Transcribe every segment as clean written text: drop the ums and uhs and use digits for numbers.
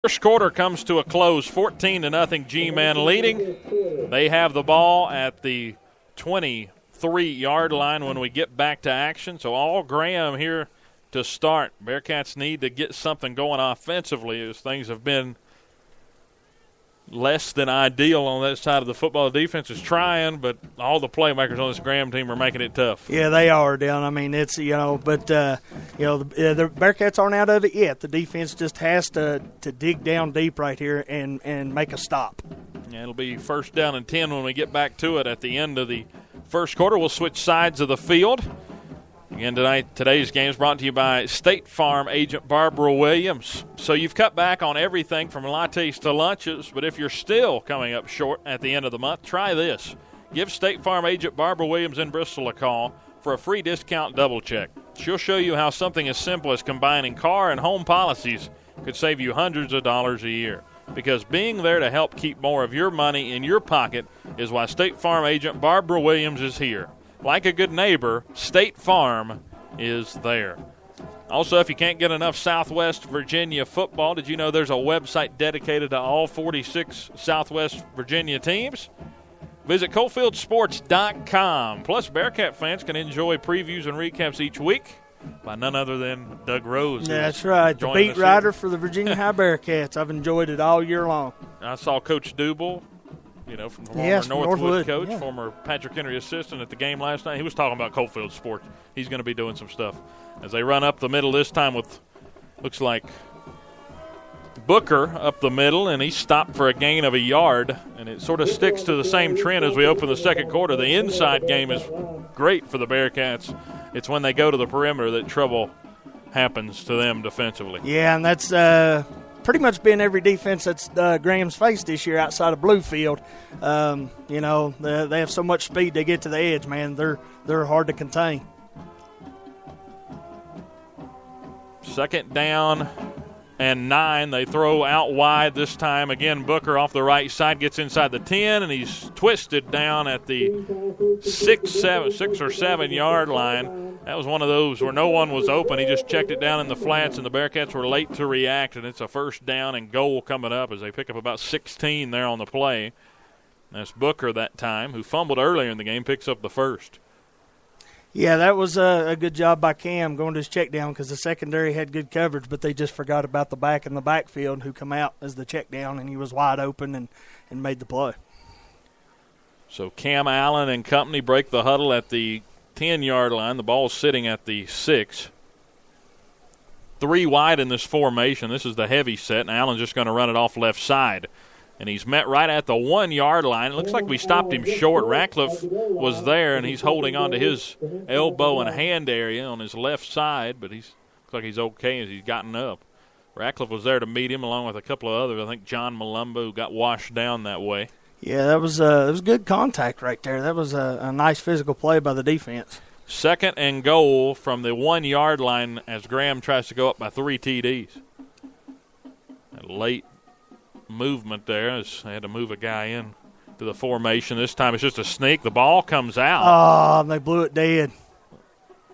First quarter comes to a close, 14-0 G-Men leading. They have the ball at the 23-yard line when we get back to action. So all Graham here to start. Bearcats need to get something going offensively as things have been less than ideal on that side of the football. The defense is trying, but all the playmakers on this Graham team are making it tough. Yeah, they are, Dylan. I mean, it's, but, the Bearcats aren't out of it yet. The defense just has to dig down deep right here and make a stop. Yeah, it'll be first down and 10 when we get back to it at the end of the first quarter. We'll switch sides of the field. Again, today's game is brought to you by State Farm agent Barbara Williams. So you've cut back on everything from lattes to lunches, but if you're still coming up short at the end of the month, try this. Give State Farm agent Barbara Williams in Bristol a call for a free discount double check. She'll show you how something as simple as combining car and home policies could save you hundreds of dollars a year. Because being there to help keep more of your money in your pocket is why State Farm agent Barbara Williams is here. Like a good neighbor, State Farm is there. Also, if you can't get enough Southwest Virginia football, did you know there's a website dedicated to all 46 Southwest Virginia teams? Visit CoalfieldSports.com. Plus, Bearcat fans can enjoy previews and recaps each week by none other than Doug Rose. That's right, the beat writer for the Virginia High Bearcats. I've enjoyed it all year long. I saw Coach Dubel, from former Northwood coach, former Patrick Henry assistant at the game last night. He was talking about Coalfield Sports. He's going to be doing some stuff as they run up the middle this time with, looks like, Booker up the middle, and he stopped for a gain of a yard, and it sort of sticks to the same trend as we open the second quarter. The inside game is great for the Bearcats. It's when they go to the perimeter that trouble happens to them defensively. Yeah, and that's pretty much been every defense that's Graham's faced this year outside of Bluefield. They have so much speed they get to the edge, man. They're hard to contain. Second down and 9. They throw out wide this time. Again, Booker off the right side gets inside the 10, and he's twisted down at the 6 or 7 yard line. That was one of those where no one was open. He just checked it down in the flats, and the Bearcats were late to react, and it's a first down and goal coming up as they pick up about 16 there on the play. That's Booker that time, who fumbled earlier in the game, picks up the first. Yeah, that was a good job by Cam going to his check down because the secondary had good coverage, but they just forgot about the back in the backfield who come out as the check down, and he was wide open and made the play. So Cam Allen and company break the huddle at the 10-yard line. The ball's sitting at the 6. 3 wide in this formation. This is the heavy set, and Allen's just going to run it off left side. And he's met right at the 1-yard line. It looks like we stopped him short. Ratcliffe was there, and he's holding on to his elbow and hand area on his left side, but looks like he's okay as he's gotten up. Ratcliffe was there to meet him along with a couple of others. I think John Malumbo, who got washed down that way. Yeah, that was good contact right there. That was a nice physical play by the defense. Second and goal from the 1-yard line as Graham tries to go up by 3 TDs. A late movement there as they had to move a guy in to the formation. This time it's just a sneak. The ball comes out. Oh, and they blew it dead.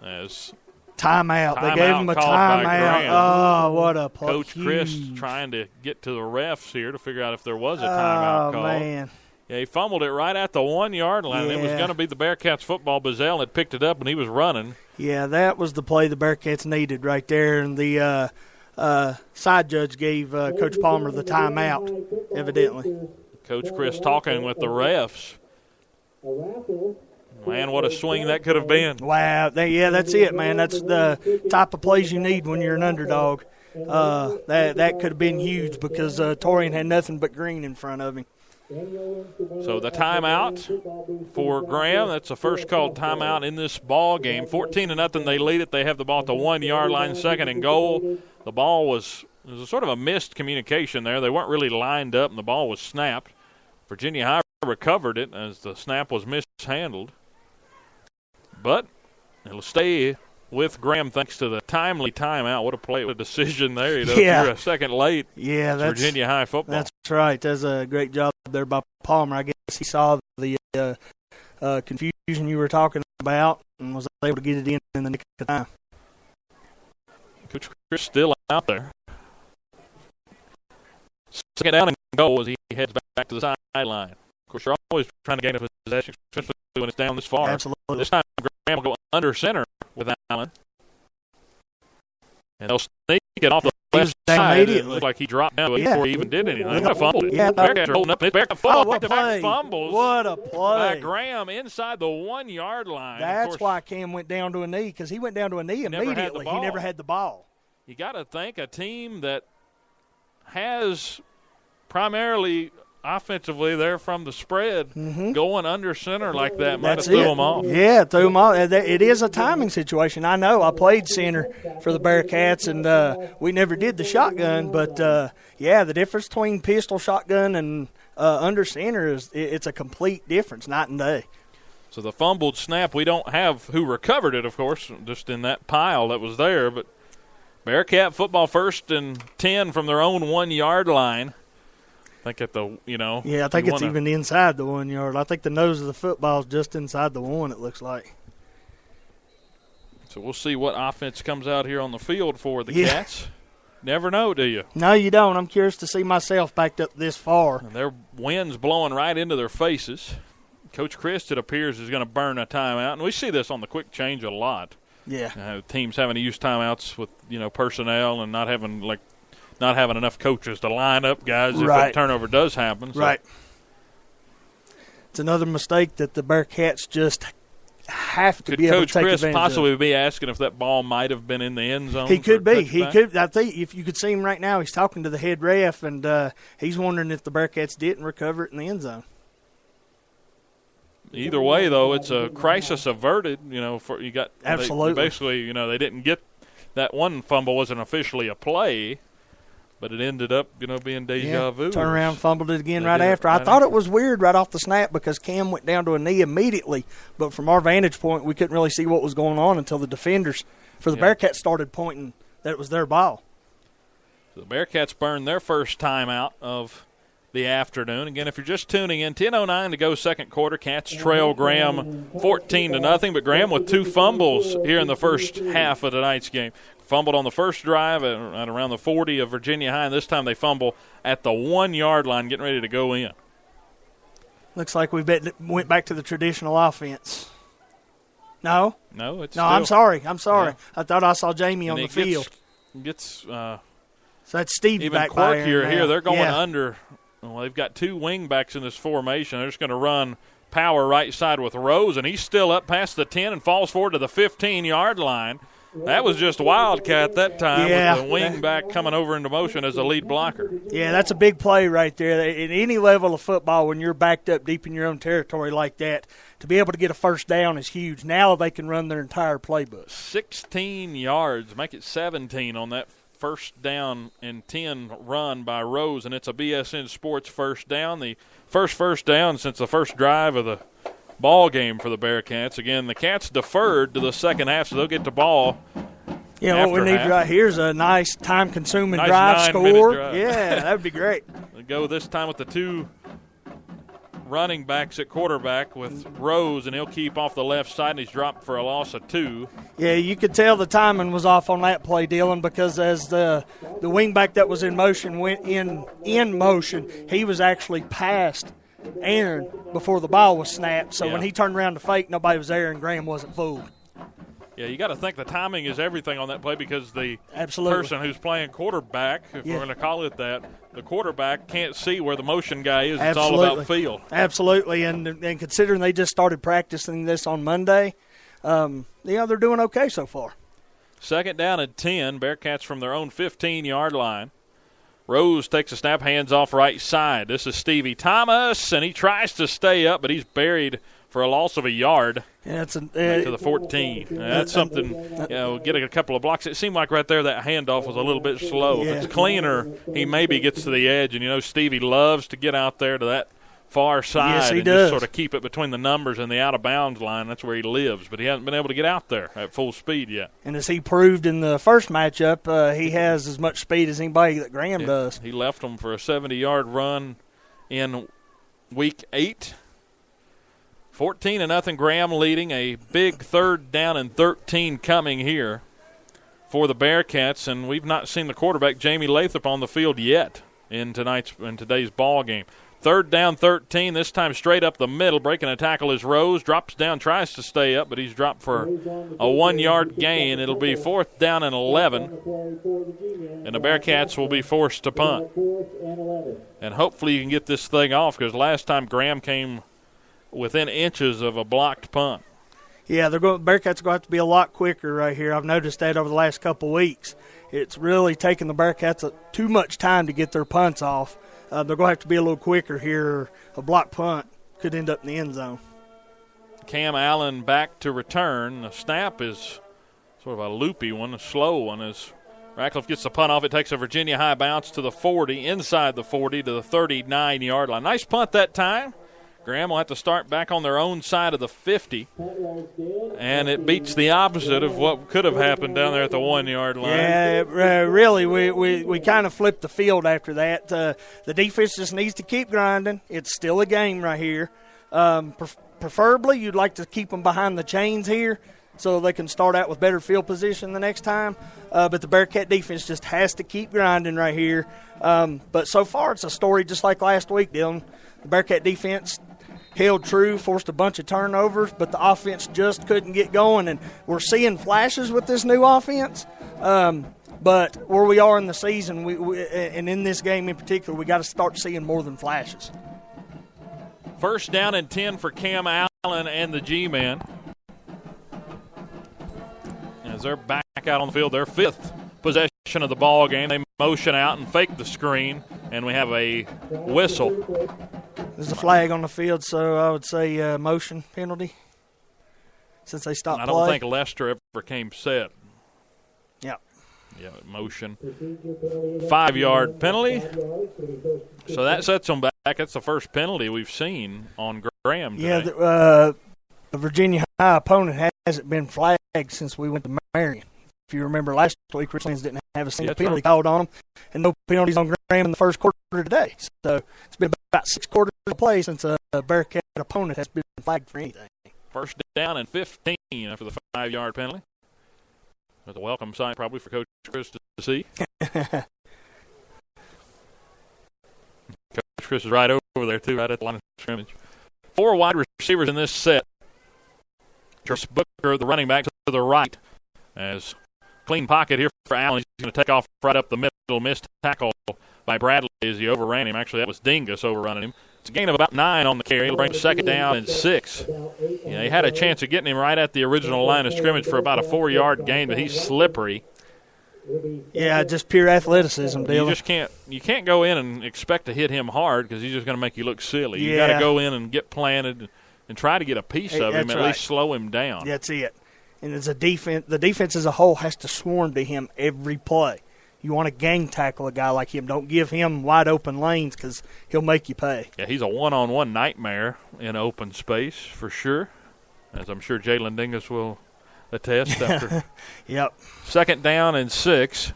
As timeout. They gave him a timeout. Oh, what a play. Coach Chris trying to get to the refs here to figure out if there was a timeout call. Oh, man. Yeah, he fumbled it right at the 1-yard line. Yeah. It was going to be the Bearcats football. Bazell had picked it up, and he was running. Yeah, that was the play the Bearcats needed right there, and the side judge gave Coach Palmer the timeout, evidently. Coach Chris talking with the refs. Man, what a swing that could have been. Wow. That's it, man. That's the type of plays you need when you're an underdog. That could have been huge because Torian had nothing but green in front of him. So the timeout for Graham. That's the first called timeout in this ball game. 14-0, they lead it. They have the ball at the 1-yard line, second and goal. The ball was sort of a missed communication there. They weren't really lined up, and the ball was snapped. Virginia High recovered it as the snap was mishandled. But it'll stay with Graham thanks to the timely timeout. What a play, what a decision there. If you're a second late, that's Virginia High football. That's right. That's a great job there by Palmer. I guess he saw the confusion you were talking about and was able to get it in the nick of time. Coach Chris still out there. Second down and goal as he heads back to the sideline. Of course, you're always trying to gain a possession, especially when it's down this far. Absolutely. This time, Graham will go under center with Allen. And they'll sneak it off the left side. It looked like he dropped down before he even did anything. He fumbled it. Yeah, Bearcats are holding up. Bearcats what a play. Fumbles. What a play. By Graham inside the 1 yard line. That's why Cam went down to a knee, because he went down to a knee immediately. He never had the ball. You got to think a team that has primarily offensively, they're from the spread, going under center like that might have threw them off. Yeah, threw them off. It is a timing situation. I know. I played center for the Bearcats, and we never did the shotgun. But, the difference between pistol, shotgun, and under center it's a complete difference, night and day. So the fumbled snap, we don't have who recovered it, of course, just in that pile that was there. But Bearcat football 1st and 10 from their own 1 yard line. I think at the, Yeah, I think it's even inside the 1 yard. I think the nose of the football is just inside the one, it looks like. So we'll see what offense comes out here on the field for the Cats. Never know, do you? No, you don't. I'm curious to see myself backed up this far. And their wind's blowing right into their faces. Coach Christ, it appears, is going to burn a timeout. And we see this on the quick change a lot. Yeah. Teams having to use timeouts with, personnel and not having enough coaches to line up guys if a turnover does happen. So. Right. It's another mistake that the Bearcats just have to be able to take advantage of. Could Coach Chris possibly be asking if that ball might have been in the end zone? He could be. He could. I think if you could see him right now, he's talking to the head ref, and he's wondering if the Bearcats didn't recover it in the end zone. Either way, though, it's a crisis averted. Absolutely. Basically, they didn't get that one fumble wasn't officially a play. But it ended up, being deja vu. Turn around, fumbled it again right after. I thought it was weird right off the snap because Cam went down to a knee immediately. But from our vantage point, we couldn't really see what was going on until the defenders for the Bearcats started pointing that it was their ball. So the Bearcats burned their first timeout of the afternoon. Again, if you're just tuning in, 10:09 to go second quarter. Cats trail Graham 14-0. But Graham with 2 fumbles here in the first half of tonight's game. Fumbled on the first drive at around the 40 of Virginia High, and this time they fumble at the 1 yard line, getting ready to go in. Looks like we went back to the traditional offense. No, I'm sorry. Yeah. I thought I saw Jamie on the field. So that's Stevie even back by here. They're going under. Well, they've got 2 wing backs in this formation. They're just going to run power right side with Rose, and he's still up past the 10 and falls forward to the 15-yard line. That was just Wildcat that time with the wing back coming over into motion as a lead blocker. Yeah, that's a big play right there. At any level of football, when you're backed up deep in your own territory like that, to be able to get a first down is huge. Now they can run their entire playbook. 16 yards, make it 17 on that first down and 10 run by Rose, and it's a BSN Sports first down. The first down since the first drive of the ball game for the Bearcats. Again, the Cats deferred to the second half, so they'll get the ball. Yeah, what we need right here is a nice time-consuming drive score. Drive. Yeah, that would be great. They go this time with the 2 running backs at quarterback with Rose, and he'll keep off the left side, and he's dropped for a loss of 2. Yeah, you could tell the timing was off on that play, Dylan, because as the wingback that was in motion went in motion, he was actually past Aaron before the ball was snapped. So when he turned around to fake, nobody was there, and Graham wasn't fooled. Yeah, you got to think the timing is everything on that play because the person who's playing quarterback, if we're going to call it that, the quarterback can't see where the motion guy is. It's all about feel. Absolutely, and considering they just started practicing this on Monday, they're doing okay so far. Second down and 10, Bearcats from their own 15-yard line. Rose takes a snap, hands off right side. This is Stevie Thomas, and he tries to stay up, but he's buried for a loss of a yard. Yeah, to the 14. That's something, get a couple of blocks. It seemed like right there that handoff was a little bit slow. Yeah. If it's cleaner, he maybe gets to the edge, and Stevie loves to get out there to that far side and just sort of keep it between the numbers and the out-of-bounds line. That's where he lives, but he hasn't been able to get out there at full speed yet. And as he proved in the first matchup, he has as much speed as anybody that Graham does. He left them for a 70-yard run in Week 8. 14-0, Graham leading. A big 3rd down and 13 coming here for the Bearcats, and we've not seen the quarterback, Jamie Lathrop, on the field yet. in today's ball game. 3rd down, 13. This time straight up the middle. Breaking a tackle is Rose. Drops down, tries to stay up, but he's dropped for a 1-yard gain. It'll be 4th down and 11, and the Bearcats will be forced to punt. And hopefully you can get this thing off, because last time Graham came within inches of a blocked punt. Yeah, Bearcats are going to have to be a lot quicker right here. I've noticed that over the last couple weeks. It's really taken the Bearcats too much time to get their punts off. They're going to have to be a little quicker here. A block punt could end up in the end zone. Cam Allen back to return. The snap is sort of a loopy one, a slow one. As Ratcliffe gets the punt off, it takes a Virginia high bounce to the 40, inside the 40 to the 39-yard line. Nice punt that time. Graham will have to start back on their own side of the 50. And it beats the opposite of what could have happened down there at the 1-yard line. Yeah, really, we kind of flipped the field after that. The defense just needs to keep grinding. It's still a game right here. Preferably, you'd like to keep them behind the chains here so they can start out with better field position the next time. But the Bearcat defense just has to keep grinding right here. But so far, it's a story just like last week, Dylan. The Bearcat defense held true, forced a bunch of turnovers, but the offense just couldn't get going. And we're seeing flashes with this new offense. But where we are in the season, and in this game in particular, we got to start seeing more than flashes. 1st down and 10 for Cam Allen and the G-men. As they're back out on the field, their 5th possession of the ball game. They motion out and fake the screen, and we have a whistle. There's a flag on the field, so I would say motion penalty since they stopped I don't think Lester ever came set. Yeah. Yeah, motion. 5-yard penalty. So that sets them back. That's the first penalty we've seen on Graham today. Yeah, the Virginia High opponent hasn't been flagged since we went to Marion. If you remember last week, Richlands didn't have a single penalty called on them, and no penalties on Graham in the first quarter today. So it's been about 6 quarters of play since a Bearcat opponent has been flagged for anything. 1st down and 15 after the 5-yard penalty. That's a welcome sign probably for Coach Chris to see. Coach Chris is right over there, too, right at the line of scrimmage. 4 wide receivers in this set. Trace Booker, the running back, to the right. As clean pocket here for Allen. He's going to take off right up the middle. Missed tackle by Bradley as he overran him. Actually, that was Dingus overrunning him. It's a gain of about 9 on the carry. It'll bring 2nd down and 6. He had a chance of getting him right at the original line of scrimmage for about a 4-yard gain, but he's slippery. Yeah, just pure athleticism, Dylan. You can't go in and expect to hit him hard because he's just going to make you look silly. You got to go in and get planted and try to get a piece of him, at least slow him down. That's it. And as a defense, the defense as a whole has to swarm to him every play. You want to gang tackle a guy like him. Don't give him wide open lanes because he'll make you pay. Yeah, he's a one-on-one nightmare in open space for sure, as I'm sure Jalen Dingus will attest after. Yep. 2nd down and 6.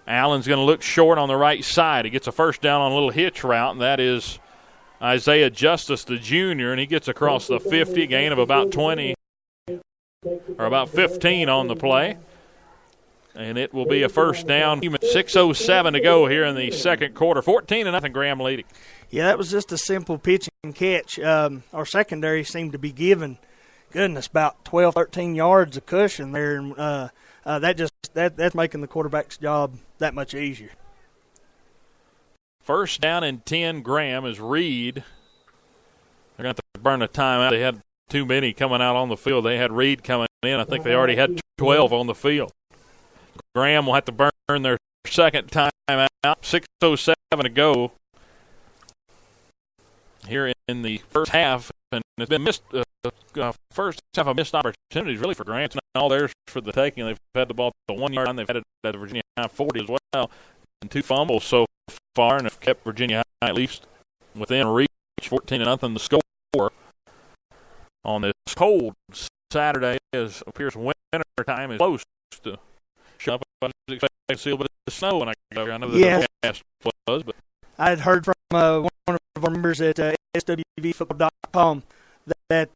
Allen's going to look short on the right side. He gets a 1st down on a little hitch route, and that is Isaiah Justice, the junior, and he gets across the 50, gain of about 20 or about 15 on the play. And it will be a 1st down. 6:07 to go here in the second quarter. 14-0 Graham leading. Yeah, that was just a simple pitch and catch. Our secondary seemed to be given, about 12, 13 yards of cushion there. And that's making the quarterback's job that much easier. 1st down and 10 Graham is Reed. They're going to have to burn a timeout. They had too many coming out on the field. They had Reed coming in. I think they already had 12 on the field. Graham will have to burn their 2nd timeout. 6:07 to go here in the first half. And it's been missed. First half of missed opportunities really for Graham. It's not all theirs for the taking. They've had the ball at the 1-yard line. They've had it at the Virginia High 40 as well. And 2 fumbles so far and have kept Virginia High at least within reach. 14-0 the score on this cold Saturday. As appears winter time is close to shut up. I was expecting to see a little bit of snow when I got here. I know the forecast was, but I had heard from one of our members at swvfootball.com that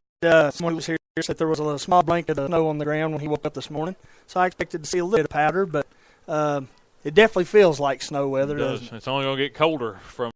someone who was here said there was a small blanket of snow on the ground when he woke up this morning. So I expected to see a little bit of powder, but it definitely feels like snow weather, It does. doesn't it? It's only going to get colder from